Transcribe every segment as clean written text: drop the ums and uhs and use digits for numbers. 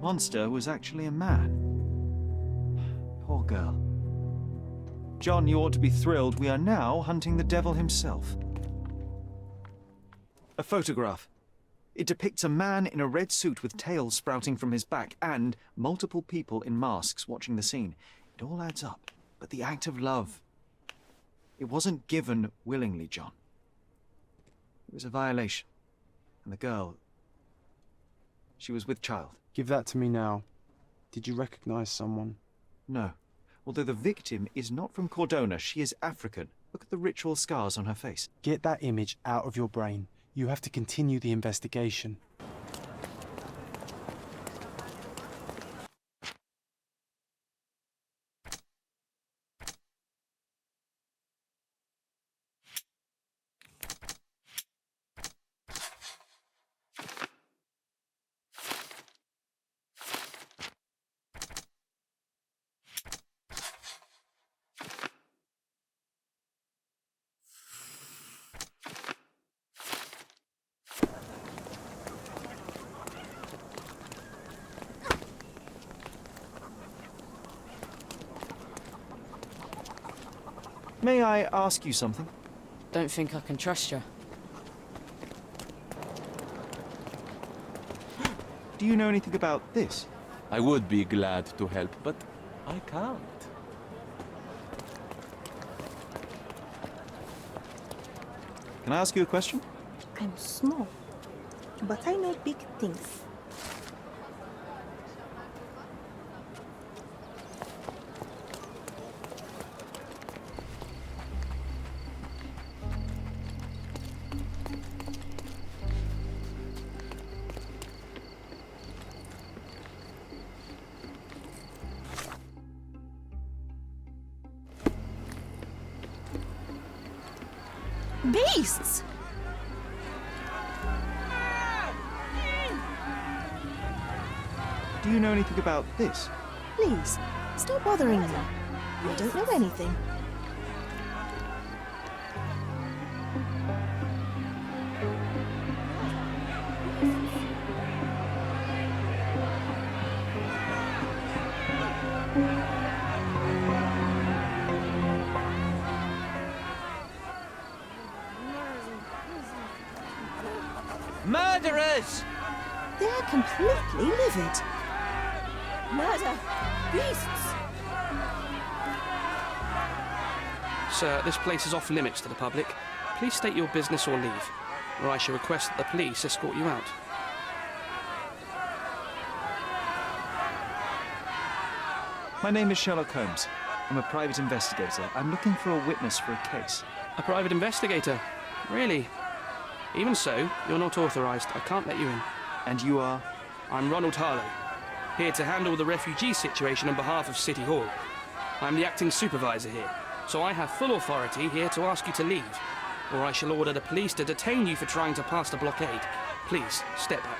monster was actually a man. Poor girl. John, you ought to be thrilled. We are now hunting the devil himself. A photograph. It depicts a man in a red suit with tails sprouting from his back and multiple people in masks watching the scene. It all adds up. But the act of love, it wasn't given willingly, John. It was a violation. And the girl, she was with child. Give that to me now. Did you recognize someone? No. Although the victim is not from Cordona, she is African. Look at the ritual scars on her face. Get that image out of your brain. You have to continue the investigation. May I ask you something? Don't think I can trust you. Do you know anything about this? I would be glad to help, but I can't. Can I ask you a question? I'm small, but I know big things. Beasts! Do you know anything about this? Please, stop bothering me. I don't know anything. Murderers! They're completely livid. Murder! Beasts! Sir, this place is off limits to the public. Please state your business or leave, or I shall request that the police escort you out. My name is Sherlock Holmes. I'm a private investigator. I'm looking for a witness for a case. A private investigator? Really? Even so, you're not authorized. I can't let you in. And you are? I'm Ronald Harlow, here to handle the refugee situation on behalf of City Hall. I'm the acting supervisor here, so I have full authority here to ask you to leave, or I shall order the police to detain you for trying to pass the blockade. Please, step back.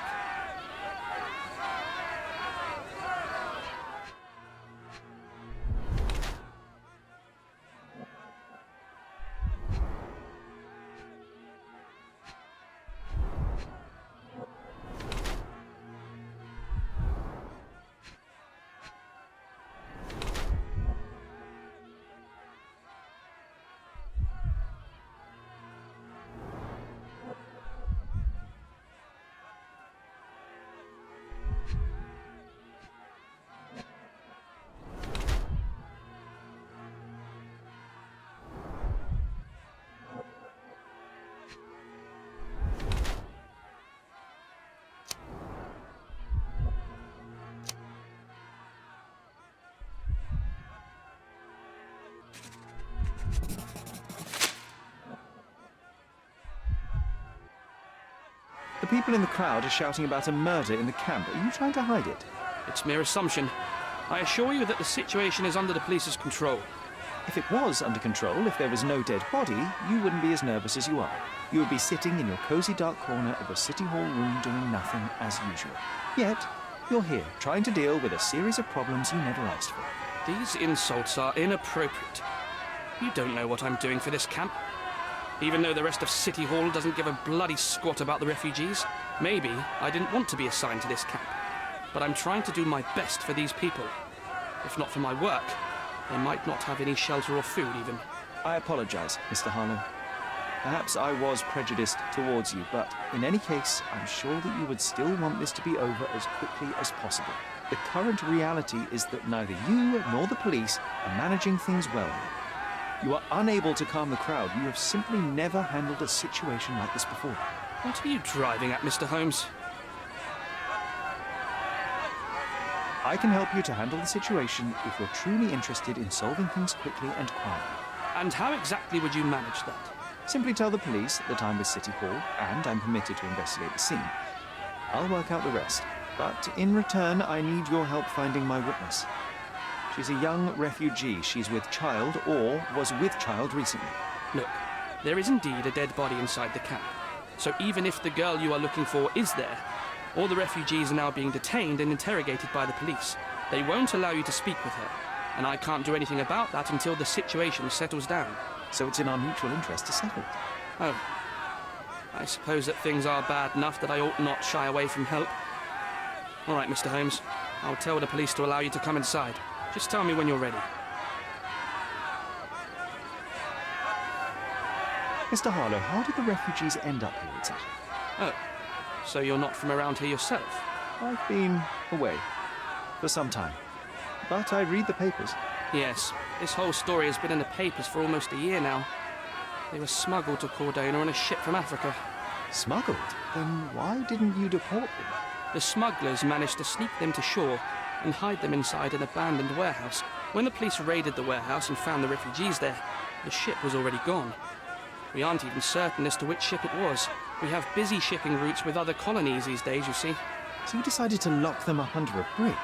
The people in the crowd are shouting about a murder in the camp. Are you trying to hide it? It's mere assumption. I assure you that the situation is under the police's control. If it was under control, if there was no dead body, you wouldn't be as nervous as you are. You would be sitting in your cozy dark corner of a City Hall room doing nothing as usual. Yet, you're here, trying to deal with a series of problems you never asked for. These insults are inappropriate. You don't know what I'm doing for this camp. Even though the rest of City Hall doesn't give a bloody squat about the refugees, maybe I didn't want to be assigned to this camp. but I'm trying to do my best for these people. If not for my work, they might not have any shelter or food even. I apologize, Mr. Harlow. Perhaps I was prejudiced towards you, but in any case, I'm sure that you would still want this to be over as quickly as possible. The current reality is that neither you nor the police are managing things well here. You are unable to calm the crowd. You have simply never handled a situation like this before. What are you driving at, Mr. Holmes? I can help you to handle the situation if you're truly interested in solving things quickly and quietly. And how exactly would you manage that? Simply tell the police that I'm with City Hall and I'm permitted to investigate the scene. I'll work out the rest, but in return, I need your help finding my witness. She's a young refugee. She's with child or was with child recently. Look, there is indeed a dead body inside the camp. So even if the girl you are looking for is there, all the refugees are now being detained and interrogated by the police. They won't allow you to speak with her, and I can't do anything about that until the situation settles down. So it's in our mutual interest to settle it. Oh. I suppose that things are bad enough that I ought not shy away from help. All right, Mr. Holmes. I'll tell the police to allow you to come inside. Just tell me when you're ready. Mr. Harlow, how did the refugees end up here exactly? Oh. So you're not from around here yourself? I've been away for some time, but I read the papers. Yes. This whole story has been in the papers for almost a year now. They were smuggled to Cordona on a ship from Africa. Smuggled? Then why didn't you deport them? The smugglers managed to sneak them to shore and hide them inside an abandoned warehouse. When the police raided the warehouse and found the refugees there, the ship was already gone. We aren't even certain as to which ship it was. We have busy shipping routes with other colonies these days, you see. So you decided to lock them up under a bridge?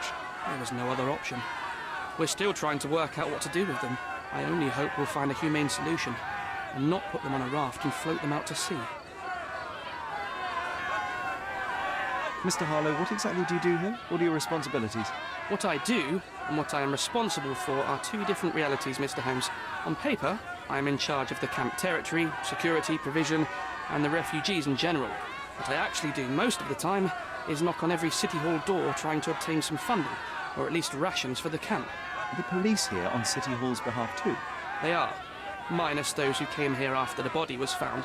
There was no other option. We're still trying to work out what to do with them. I only hope we'll find a humane solution and not put them on a raft and float them out to sea. Mr. Harlow, what exactly do you do here? What are your responsibilities? What I do and what I am responsible for are two different realities, Mr. Holmes. On paper, I am in charge of the camp territory, security, provision, and the refugees in general. What I actually do most of the time is knock on every City Hall door trying to obtain some funding, or at least rations for the camp. The police here on City Hall's behalf too? They are, minus those who came here after the body was found.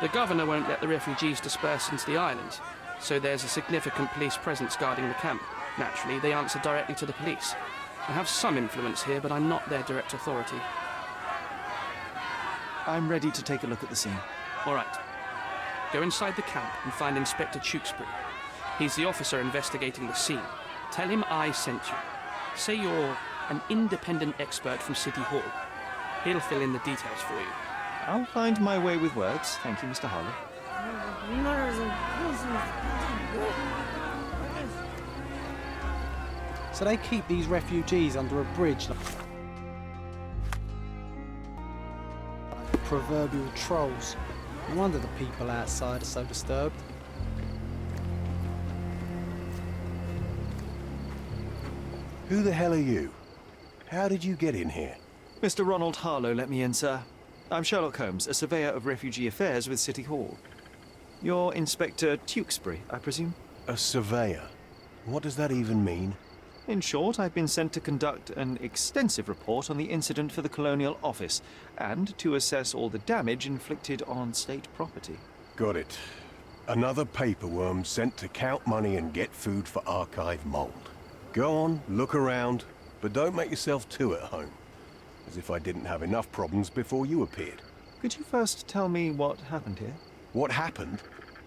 The governor won't let the refugees disperse into the island, so there's a significant police presence guarding the camp. Naturally, they answer directly to the police. I have some influence here, but I'm not their direct authority. I'm ready to take a look at the scene. All right. Go inside the camp and find Inspector Tewkesbury. He's the officer investigating the scene. Tell him I sent you. Say you're an independent expert from City Hall. He'll fill in the details for you. I'll find my way with words. Thank you, Mr. Harlow. So they keep these refugees under a bridge like proverbial trolls. No wonder the people outside are so disturbed. Who the hell are you? How did you get in here? Mr. Ronald Harlow let me in, sir. I'm Sherlock Holmes, a surveyor of refugee affairs with City Hall. You're Inspector Tewkesbury, I presume? A surveyor? What does that even mean? In short, I've been sent to conduct an extensive report on the incident for the Colonial Office and to assess all the damage inflicted on state property. Got it. Another paperworm sent to count money and get food for archive mold. Go on, look around, but don't make yourself too at home. As if I didn't have enough problems before you appeared. Could you first tell me what happened here? What happened?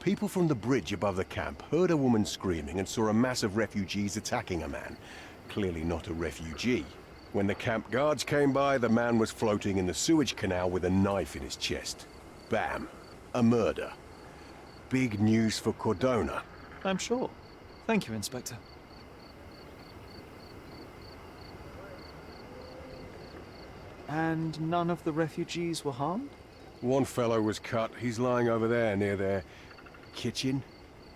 People from the bridge above the camp heard a woman screaming and saw a mass of refugees attacking a man. Clearly not a refugee. When the camp guards came by, the man was floating in the sewage canal with a knife in his chest. Bam. A murder. Big news for Cordona. I'm sure. Thank you, Inspector. And none of the refugees were harmed? One fellow was cut. He's lying over there near their kitchen.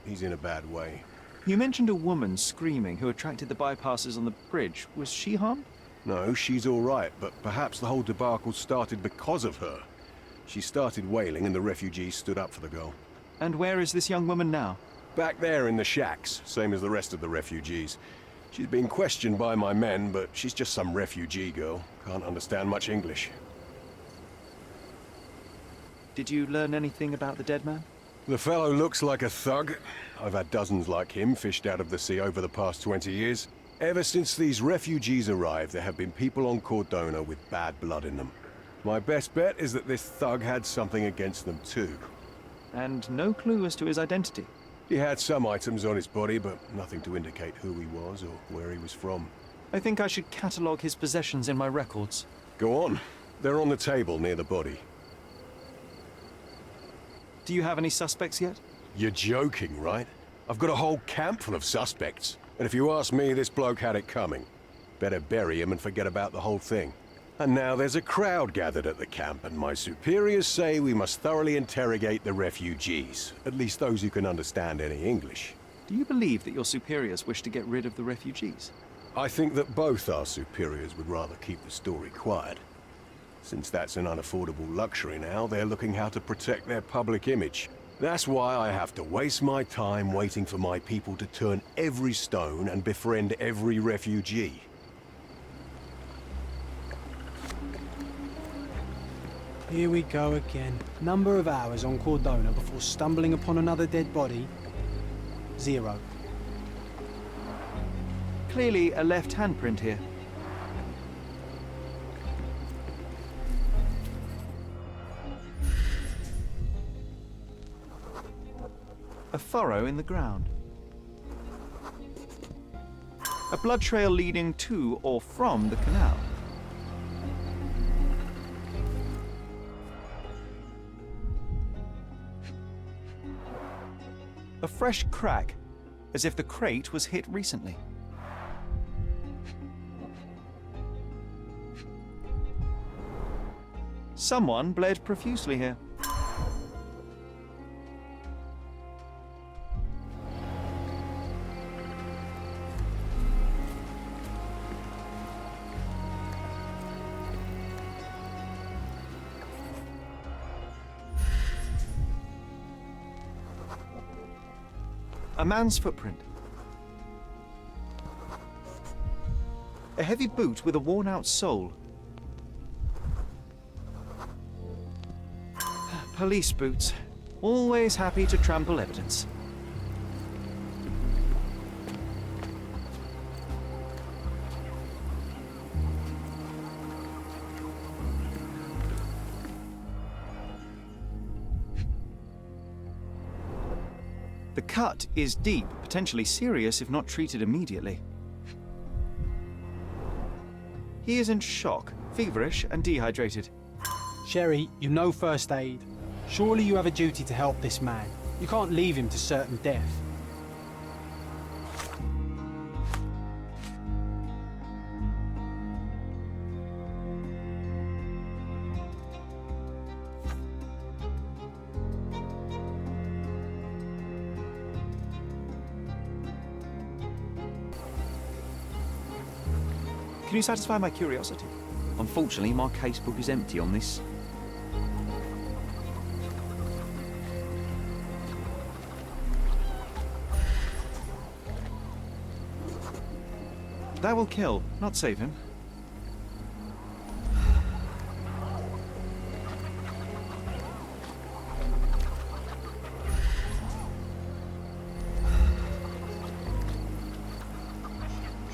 He's in a bad way. You mentioned a woman screaming who attracted the bypassers on the bridge. Was she harmed? No, she's all right, but perhaps the whole debacle started because of her. She started wailing and the refugees stood up for the girl. And where is this young woman now? Back there in the shacks, same as the rest of the refugees. She's been questioned by my men, but she's just some refugee girl. Can't understand much English. Did you learn anything about the dead man? The fellow looks like a thug. I've had dozens like him fished out of the sea over the past 20 years. Ever since these refugees arrived, there have been people on Cordona with bad blood in them. My best bet is that this thug had something against them too. And no clue as to his identity. He had some items on his body, but nothing to indicate who he was or where he was from. I think I should catalogue his possessions in my records. Go on. They're on the table near the body. Do you have any suspects yet? You're joking, right? I've got a whole camp full of suspects. And if you ask me, this bloke had it coming. Better bury him and forget about the whole thing. And now there's a crowd gathered at the camp, and my superiors say we must thoroughly interrogate the refugees. At least those who can understand any English. Do you believe that your superiors wish to get rid of the refugees? I think that both our superiors would rather keep the story quiet. Since that's an unaffordable luxury now, they're looking how to protect their public image. That's why I have to waste my time waiting for my people to turn every stone and befriend every refugee. Here we go again. Number of hours on Cordona before stumbling upon another dead body? 0. Clearly a left handprint here. A furrow in the ground. A blood trail leading to or from the canal. A fresh crack, as if the crate was hit recently. Someone bled profusely here. A man's footprint. A heavy boot with a worn-out sole. Police boots. Always happy to trample evidence. The cut is deep, potentially serious if not treated immediately. He is in shock, feverish and dehydrated. Sherry, you know first aid. Surely you have a duty to help this man. You can't leave him to certain death. Can you satisfy my curiosity? Unfortunately, my casebook is empty on this. That will kill, not save him.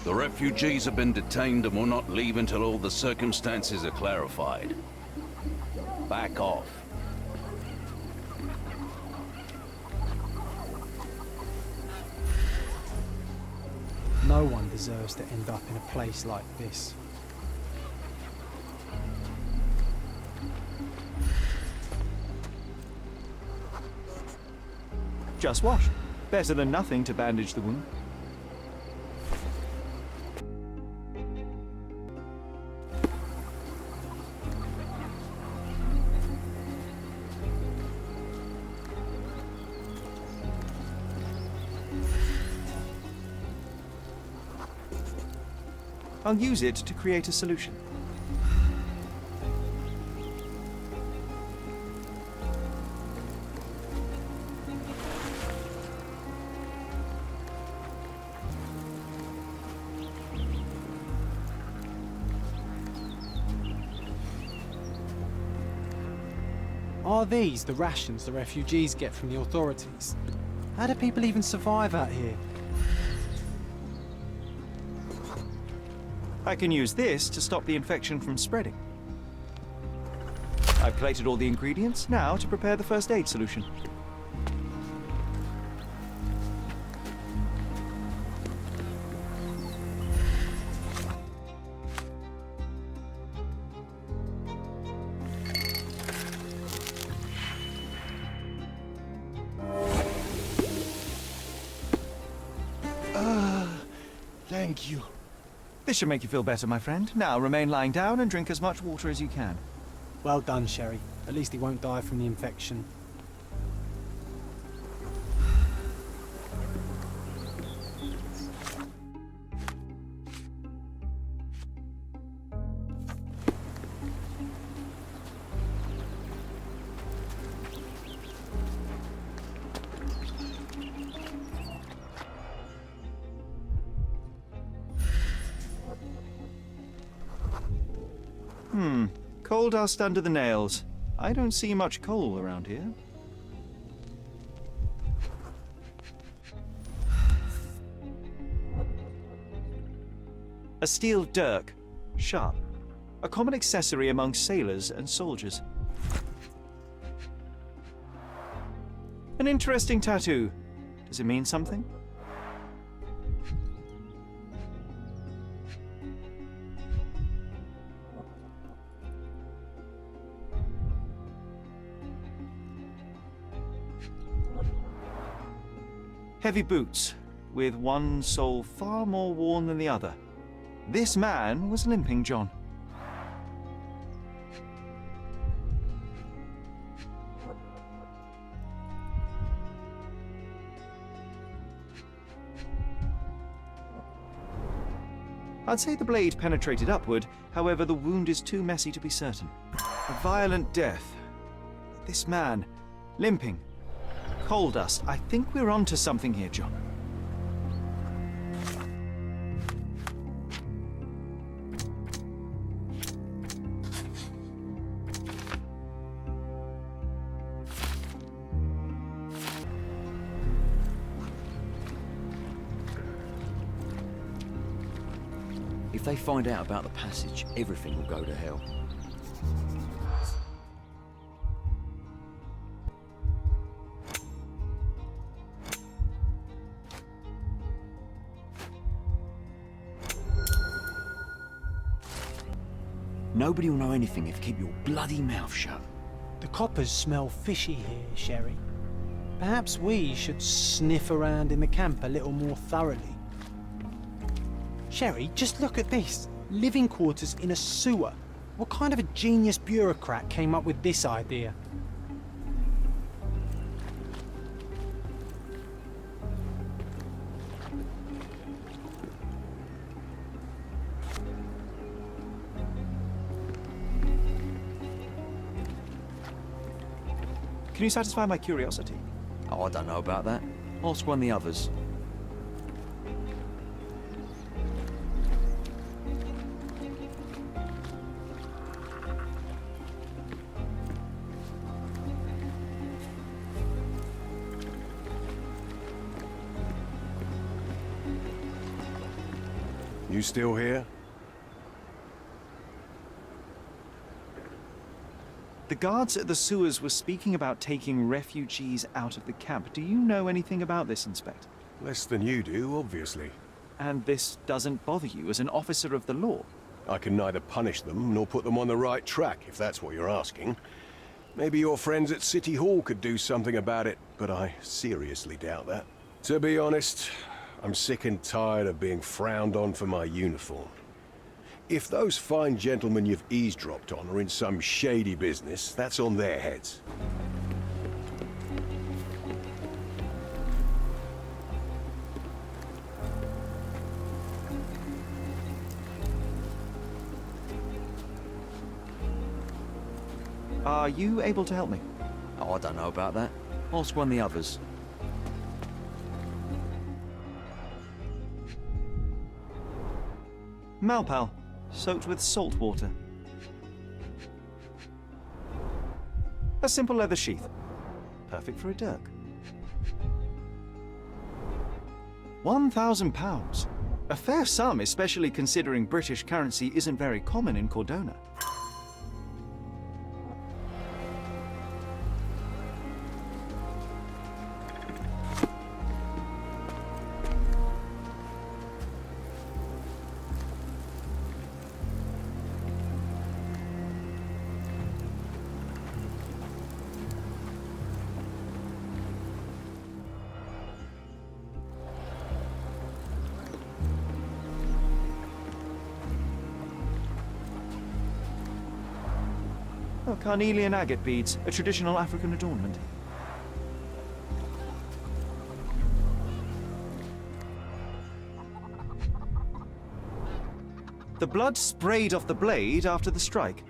The refugees have been detained and will not leave until all the circumstances are clarified. Back off. No one deserves to end up in a place like this. Just wash. Better than nothing to bandage the wound. I'll use it to create a solution. Are these the rations the refugees get from the authorities? How do people even survive out here? I can use this to stop the infection from spreading. I've collated all the ingredients, now to prepare the first aid solution. Thank you. This should make you feel better, my friend. Now remain lying down and drink as much water as you can. Well done, Sherry. At least he won't die from the infection. Coal dust under the nails. I don't see much coal around here. A steel dirk. Sharp. A common accessory among sailors and soldiers. An interesting tattoo. Does it mean something? Heavy boots, with one sole far more worn than the other. This man was Limping John. I'd say the blade penetrated upward, however the wound is too messy to be certain. A violent death. This man, limping. Coal dust. I think we're onto something here, John. If they find out about the passage, everything will go to hell. Nobody will know anything if you keep your bloody mouth shut. The coppers smell fishy here, Sherry. Perhaps we should sniff around in the camp a little more thoroughly. Sherry, just look at this. Living quarters in a sewer. What kind of a genius bureaucrat came up with this idea? Can you satisfy my curiosity? Oh, I don't know about that. Ask one of the others. You still here? The guards at the sewers were speaking about taking refugees out of the camp. Do you know anything about this, Inspector? Less than you do, obviously. And this doesn't bother you as an officer of the law? I can neither punish them nor put them on the right track, if that's what you're asking. Maybe your friends at City Hall could do something about it, but I seriously doubt that. To be honest, I'm sick and tired of being frowned on for my uniform. If those fine gentlemen you've eavesdropped on are in some shady business, that's on their heads. Are you able to help me? Oh, I don't know about that. Ask one of the others. A simple leather sheath. Perfect for a dirk. £1,000. A fair sum, especially considering British currency isn't very common in Cordona. Oh, carnelian agate beads, a traditional African adornment. The blood sprayed off the blade after the strike.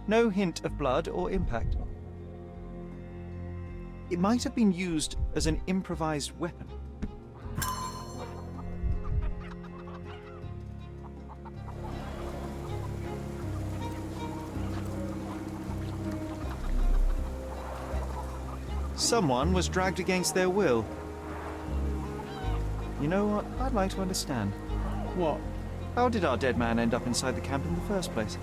No hint of blood or impact. It might have been used as an improvised weapon. Someone was dragged against their will. You know what? I'd like to understand. What? How did our dead man end up inside the camp in the first place?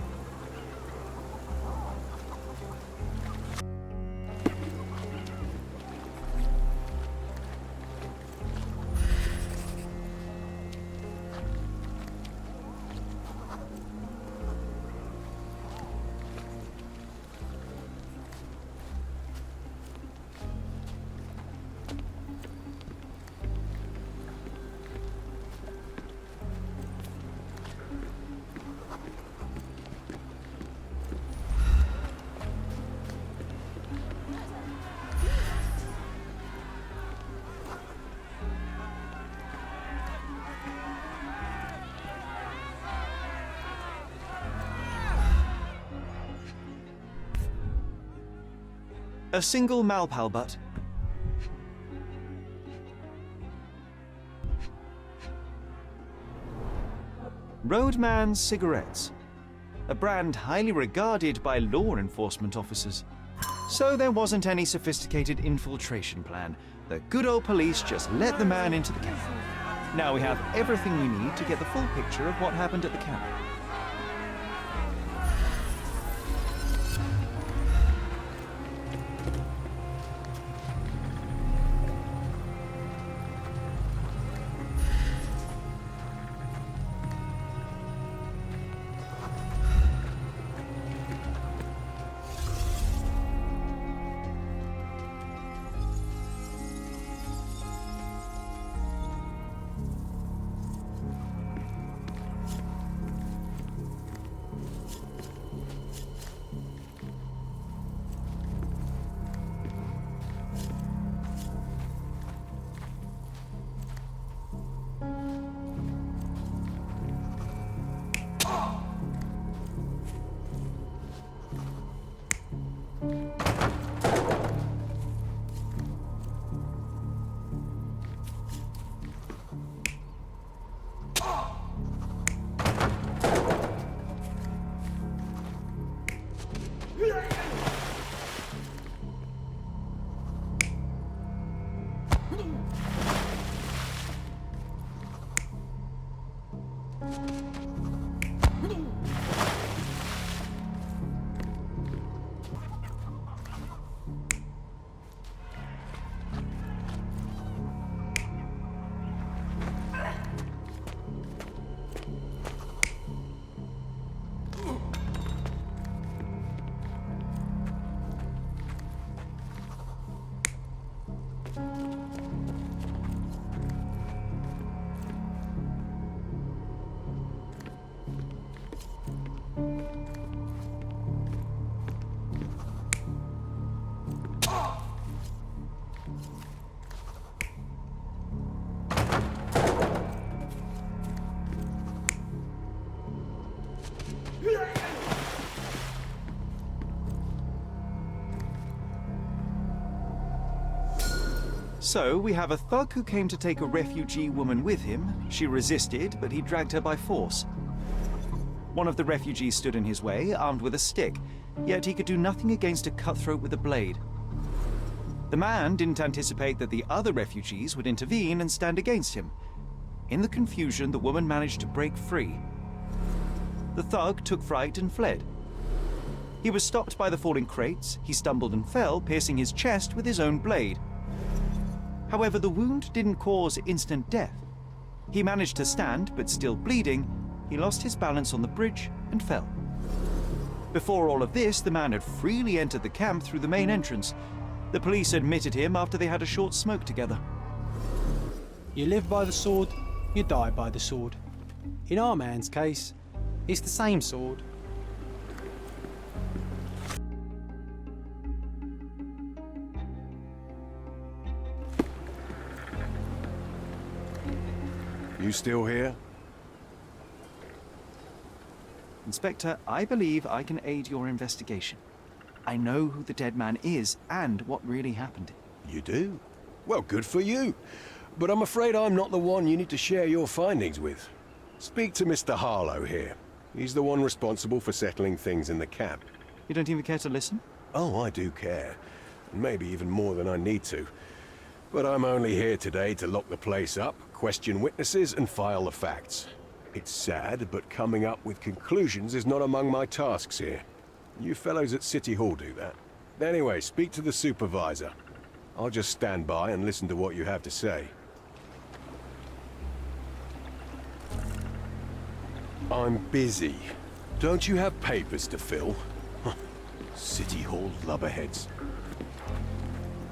A single Malpal butt. Roadman's cigarettes. A brand highly regarded by law enforcement officers. So there wasn't any sophisticated infiltration plan. The good old police just let the man into the camp. Now we have everything we need to get the full picture of what happened at the camp. So, we have a thug who came to take a refugee woman with him. She resisted, but he dragged her by force. One of the refugees stood in his way, armed with a stick, yet he could do nothing against a cutthroat with a blade. The man didn't anticipate that the other refugees would intervene and stand against him. In the confusion, the woman managed to break free. The thug took fright and fled. He was stopped by the falling crates. He stumbled and fell, piercing his chest with his own blade. However, the wound didn't cause instant death. He managed to stand, but still bleeding, he lost his balance on the bridge and fell. Before all of this, the man had freely entered the camp through the main entrance. The police admitted him after they had a short smoke together. You live by the sword, you die by the sword. In our man's case, it's the same sword. You still here? Inspector, I believe I can aid your investigation. I know who the dead man is and what really happened. You do? Well, good for you. But I'm afraid I'm not the one you need to share your findings with. Speak to Mr. Harlow here. He's the one responsible for settling things in the camp. You don't even care to listen? Oh, I do care. Maybe even more than I need to. But I'm only here today to lock the place up, question witnesses, and file the facts. It's sad, but coming up with conclusions is not among my tasks here. You fellows at City Hall do that. Anyway, speak to the supervisor. I'll just stand by and listen to what you have to say. I'm busy. Don't you have papers to fill? City Hall lubberheads.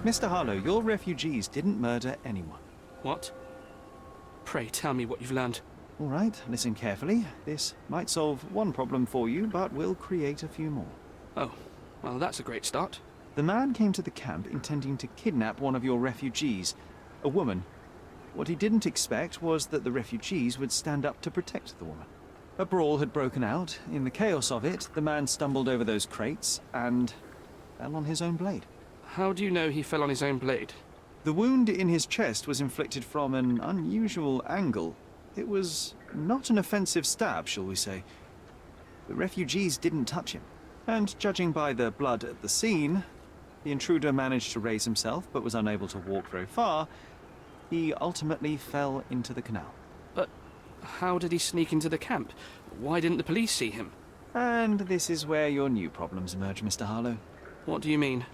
Mr. Harlow, your refugees didn't murder anyone. What? Pray tell me what you've learned. All right, listen carefully. This might solve one problem for you, but will create a few more. Oh, well, that's a great start. The man came to the camp intending to kidnap one of your refugees, a woman. What he didn't expect was that the refugees would stand up to protect the woman. A brawl had broken out. In the chaos of it, the man stumbled over those crates and fell on his own blade. How do you know he fell on his own blade? The wound in his chest was inflicted from an unusual angle. It was not an offensive stab, shall we say. The refugees didn't touch him. And judging by the blood at the scene, the intruder managed to raise himself but was unable to walk very far. He ultimately fell into the canal. But how did he sneak into the camp? Why didn't the police see him? And this is where your new problems emerge, Mr. Harlow. What do you mean?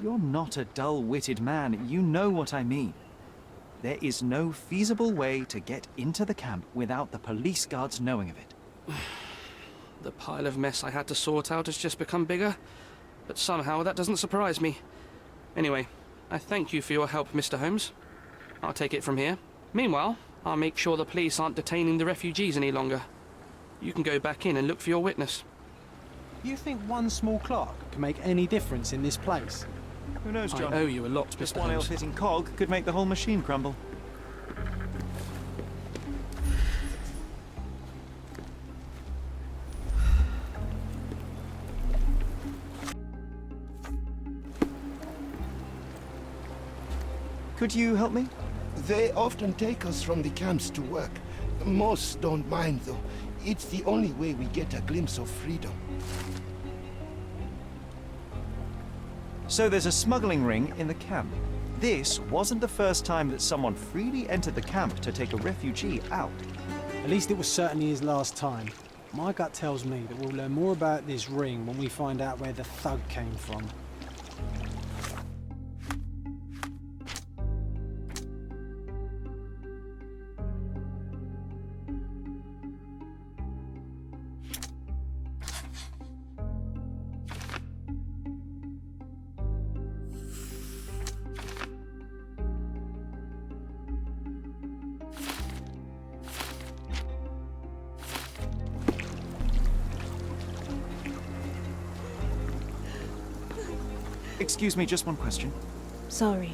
You're not a dull-witted man. You know what I mean. There is no feasible way to get into the camp without the police guards knowing of it. The pile of mess I had to sort out has just become bigger, but somehow that doesn't surprise me. Anyway, I thank you for your help, Mr. Holmes. I'll take it from here. Meanwhile, I'll make sure the police aren't detaining the refugees any longer. You can go back in and look for your witness. You think one small clerk can make any difference in this place? Who knows, John? I owe you a lot, Just Mr. one Holmes. ill-fitting cog could make the whole machine crumble. Could you help me? They often take us from the camps to work. Most don't mind, though. It's the only way we get a glimpse of freedom. So there's a smuggling ring in the camp. This wasn't the first time that someone freely entered the camp to take a refugee out. At least it was certainly his last time. My gut tells me that we'll learn more about this ring when we find out where the thug came from. Excuse me, just one question. Sorry.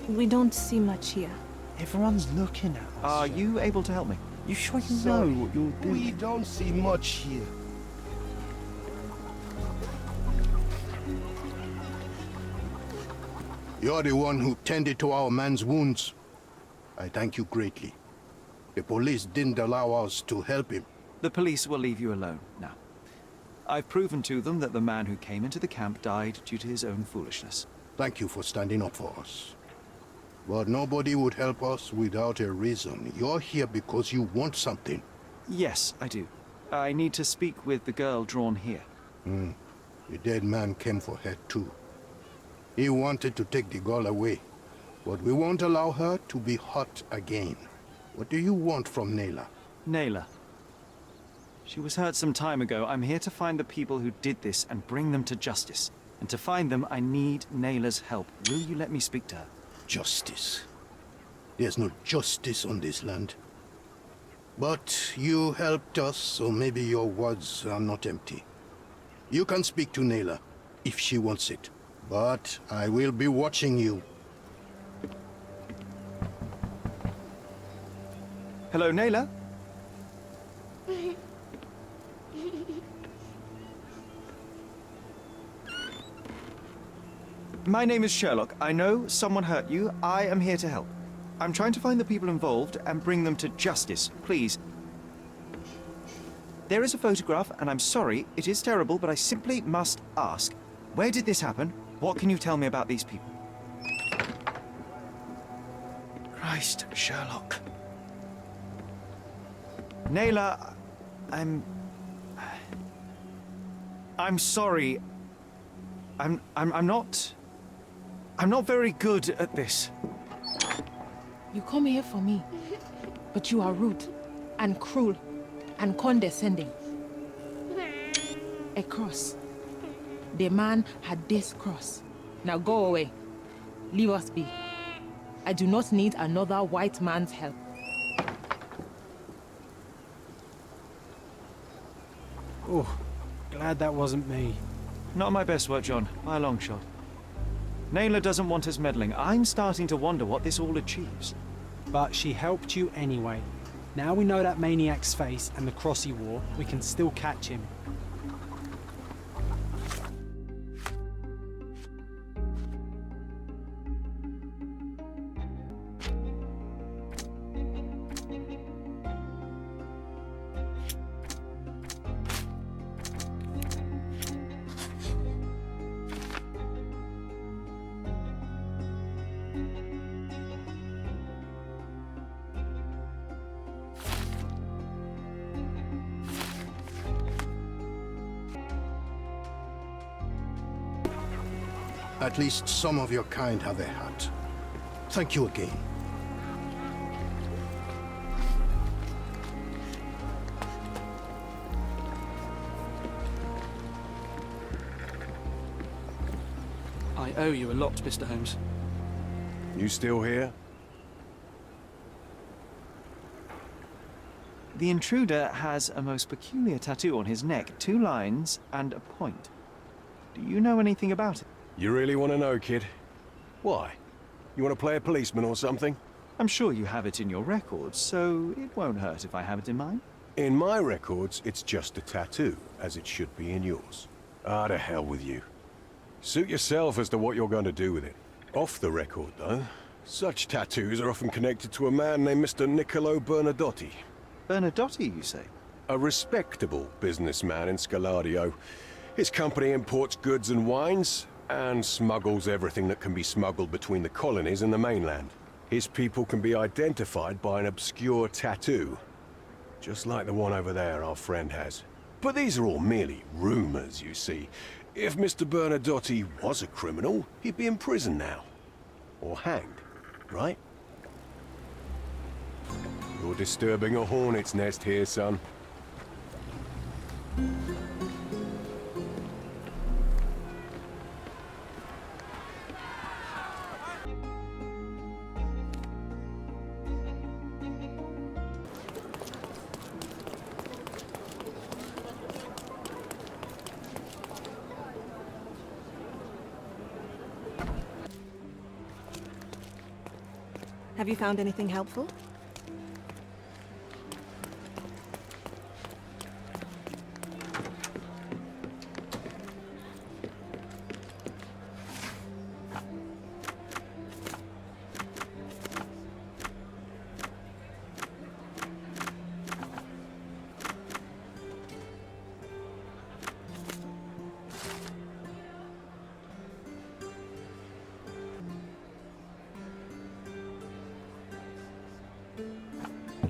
We don't see much here. Everyone's looking at us. Are you able to help me? You sure you Sorry, know what you're doing? We don't see much here. You're the one who tended to our man's wounds. I thank you greatly. The police didn't allow us to help him. The police will leave you alone now. I've proven to them that the man who came into the camp died due to his own foolishness. Thank you for standing up for us. But nobody would help us without a reason. You're here because you want something. Yes, I do. I need to speak with the girl drawn here. The dead man came for her too. He wanted to take the girl away, but we won't allow her to be hurt again. What do you want from Nayla? Nayla. She was hurt some time ago. I'm here to find the people who did this and bring them to justice. And to find them, I need Nayla's help. Will you let me speak to her? Justice. There's no justice on this land. But you helped us, so maybe your words are not empty. You can speak to Nayla, if she wants it. But I will be watching you. Hello, Nayla? My name is Sherlock. I know someone hurt you. I am here to help. I'm trying to find the people involved and bring them to justice. Please. There is a photograph, and I'm sorry, it is terrible, but I simply must ask. Where did this happen? What can you tell me about these people? Christ, Sherlock. Nayla, I'm sorry. I'm not very good at this. You come here for me, but you are rude and cruel and condescending. A cross. The man had this cross. Now go away. Leave us be. I do not need another white man's help. Oh, glad that wasn't me. Not my best work, John, by a long shot. Nayla doesn't want us meddling. I'm starting to wonder what this all achieves. But she helped you anyway. Now we know that maniac's face and the cross he wore, we can still catch him. At least some of your kind have a heart. Thank you again. I owe you a lot, Mr. Holmes. You still here? The intruder has a most peculiar tattoo on his neck, 2 lines and a point. Do you know anything about it? You really want to know, kid? Why? You want to play a policeman or something? I'm sure you have it in your records, so it won't hurt if I have it in mine. In my records, it's just a tattoo, as it should be in yours. Ah, to hell with you. Suit yourself as to what you're going to do with it. Off the record, though, such tattoos are often connected to a man named Mr. Niccolo Bernadotti. Bernadotti, you say? A respectable businessman in Scalario. His company imports goods and wines, and smuggles everything that can be smuggled between the colonies and the mainland. His people can be identified by an obscure tattoo, just like the one over there our friend has. But these are all merely rumors, you see. If Mr. Bernadotti was a criminal, he'd be in prison now. Or hanged, right? You're disturbing a hornet's nest here, son. Have you found anything helpful?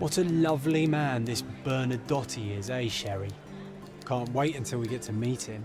What a lovely man this Bernadotte is, eh, Sherry? Can't wait until we get to meet him.